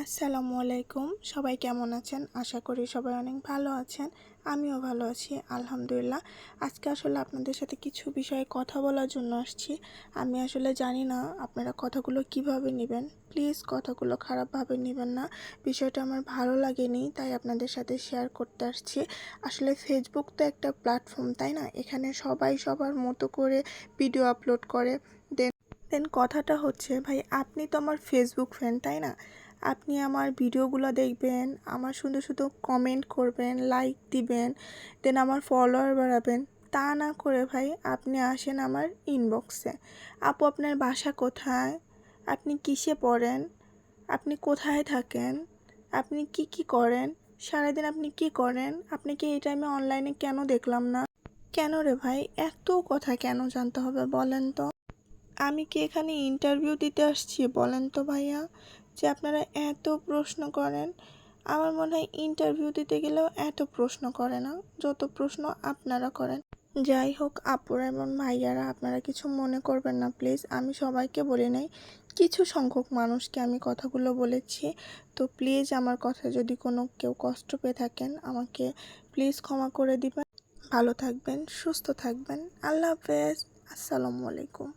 আসসালামু আলাইকুম। সবাই কেমন আছেন? আশা করি সবাই অনেক ভালো আছেন। আমিও ভালো আছি আলহামদুলিল্লাহ। আজকে আসলে আপনাদের সাথে কিছু বিষয়ে কথা বলার জন্য আসছি। আমি আসলে জানি না আপনারা কথাগুলো কিভাবে নেবেন। প্লিজ কথাগুলো খারাপভাবে নেবেন না। বিষয়টা আমার ভালো লাগেনি, তাই আপনাদের সাথে শেয়ার করতে আসছি। আসলে ফেসবুক তো একটা প্ল্যাটফর্ম, তাই না? এখানে সবাই সবার মতো করে ভিডিও আপলোড করে। দেন কথাটা হচ্ছে, ভাই আপনি তো আমার ফেসবুক ফ্রেন্ড, তাই না? আপনি আমার ভিডিওগুলো দেখবেন, আমার সুন্দর সুন্দর কমেন্ট করবেন, লাইক দিবেন, দেন আমার ফলোয়ার বাড়াবেন। তা না করে ভাই আপনি আসেন আমার ইনবক্সে। আপু আপনার বাসা কোথায়? আপনি কিসে পড়েন? আপনি কোথায় থাকেন? আপনি কি করেন? সারাদিন আপনি কি করেন? আপনাকে এই টাইমে অনলাইনে কেন দেখলাম না? কেন রে ভাই, এত কথা কেন জানতে হবে বলেন তো? আমি কি এখানে ইন্টারভিউ দিতে আসছি বলেন তো ভাইয়া, যে আপনারা এত প্রশ্ন করেন? আমার মনে হয় ইন্টারভিউ দিতে গেলেও এত প্রশ্ন করে না যত প্রশ্ন আপনারা করেন। যাই হোক আপুরা এবং ভাইয়ারা, আপনারা কিছু মনে করবেন না প্লিজ। আমি সবাইকে বলি নাই, কিছু সংখ্যক মানুষকে আমি কথাগুলো বলেছি। তো প্লিজ আমার কথা যদি কোনো কেউ কষ্ট পেয়ে থাকেন, আমাকে প্লিজ ক্ষমা করে দিবেন। ভালো থাকবেন, সুস্থ থাকবেন। আল্লাহ হাফেজ। আসসালামু আলাইকুম।